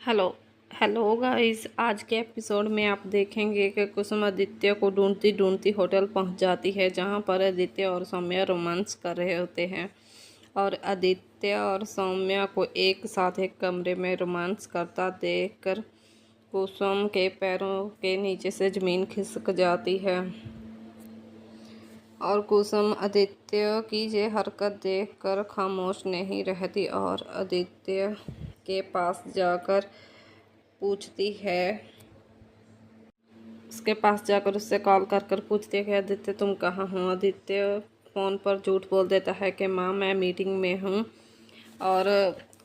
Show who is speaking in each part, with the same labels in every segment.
Speaker 1: Hello hello guys. आज के episode में आप देखेंगे कि कुसुम आदित्य को ढूंढती ढूंढती होटल पहुंच जाती है, जहां पर आदित्य और सौम्या रोमांस कर रहे होते हैं। और आदित्य और सौम्या को एक साथ एक कमरे में रोमांस करता देखकर कुसुम के पैरों के नीचे से ज़मीन खिसक जाती है। और कुसुम आदित्य की ये हरकत देखकर खामोश नहीं रहती और आदित्य के पास जाकर पूछती है उसके पास जाकर उससे कॉल कर कर पूछती है कि आदित्य तुम कहाँ हो। आदित्य फ़ोन पर झूठ बोल देता है कि माँ मैं मीटिंग में हूँ और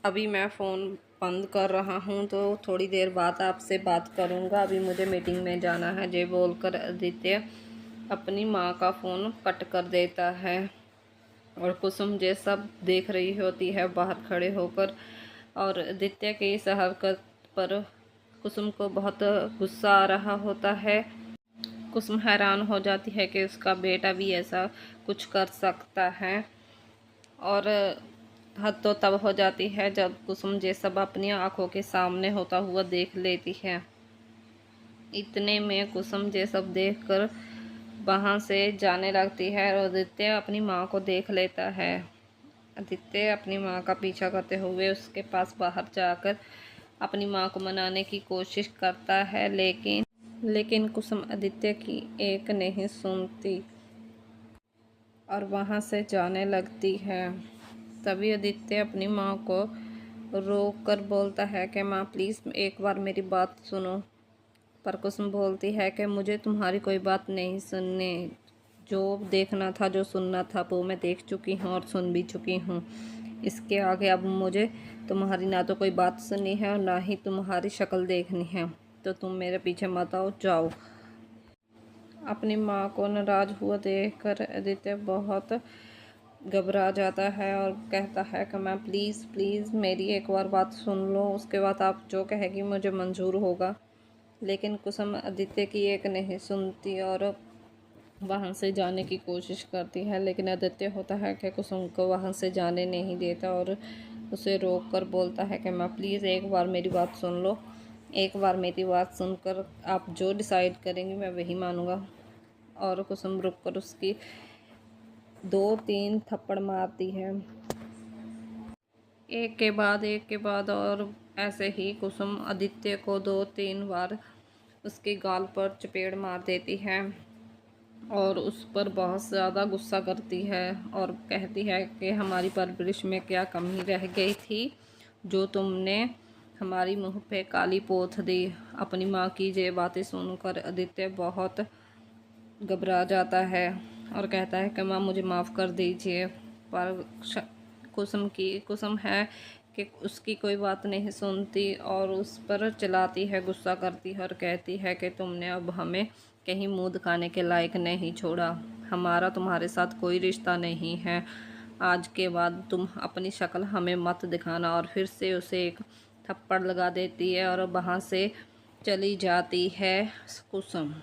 Speaker 1: अभी मैं फ़ोन बंद कर रहा हूँ, तो थोड़ी देर बाद आपसे बात करूँगा, अभी मुझे मीटिंग में जाना है। ये बोलकर आदित्य अपनी माँ का फ़ोन कट कर देता है। और कुसुम ये सब देख रही होती है बाहर खड़े होकर। और आदित्य की इस हरकत पर कुसुम को बहुत गुस्सा आ रहा होता है। कुसुम हैरान हो जाती है कि उसका बेटा भी ऐसा कुछ कर सकता है। और हद तो तब हो जाती है जब कुसुम ये सब अपनी आंखों के सामने होता हुआ देख लेती है। इतने में कुसुम ये सब देखकर वहाँ से जाने लगती है और आदित्य अपनी माँ को देख लेता है। आदित्य अपनी माँ का पीछा करते हुए उसके पास बाहर जाकर अपनी माँ को मनाने की कोशिश करता है, लेकिन कुसुम आदित्य की एक नहीं सुनती और वहाँ से जाने लगती है। तभी आदित्य अपनी माँ को रोक कर बोलता है कि माँ प्लीज़ एक बार मेरी बात सुनो। पर कुसुम बोलती है कि मुझे तुम्हारी कोई बात नहीं सुननी, जो देखना था जो सुनना था वो मैं देख चुकी हूँ और सुन भी चुकी हूँ। इसके आगे अब मुझे तुम्हारी ना तो कोई बात सुननी है और ना ही तुम्हारी शक्ल देखनी है, तो तुम मेरे पीछे मत आओ, जाओ। अपनी माँ को नाराज़ हुआ देखकर आदित्य बहुत घबरा जाता है और कहता है कि मैं प्लीज़ प्लीज़ मेरी एक बार बात सुन लो, उसके बाद आप जो कहेगी मुझे मंजूर होगा। लेकिन कुसुम आदित्य की एक नहीं सुनती और वहाँ से जाने की कोशिश करती है, लेकिन आदित्य होता है कि कुसुम को वहाँ से जाने नहीं देता और उसे रोक कर बोलता है कि माँ प्लीज़ एक बार मेरी बात सुन लो, एक बार मेरी बात सुनकर आप जो डिसाइड करेंगी मैं वही मानूंगा। और कुसुम रुक कर उसकी 2-3 थप्पड़ मारती है, एक के बाद। और ऐसे ही कुसुम आदित्य को 2-3 बार उसके गाल पर चपेड़ मार देती है और उस पर बहुत ज़्यादा गुस्सा करती है और कहती है कि हमारी परवरिश में क्या कमी रह गई थी जो तुमने हमारी मुँह पे काली पोत दी। अपनी माँ की ये बातें सुनकर आदित्य बहुत घबरा जाता है और कहता है कि माँ मुझे माफ़ कर दीजिए। पर कुसुम है कि उसकी कोई बात नहीं सुनती और उस पर चिल्लाती है, गुस्सा करती है और कहती है कि तुमने अब हमें कहीं मुंह दिखाने के लायक नहीं छोड़ा, हमारा तुम्हारे साथ कोई रिश्ता नहीं है, आज के बाद तुम अपनी शक्ल हमें मत दिखाना। और फिर से उसे एक थप्पड़ लगा देती है और वहाँ से चली जाती है कुसुम।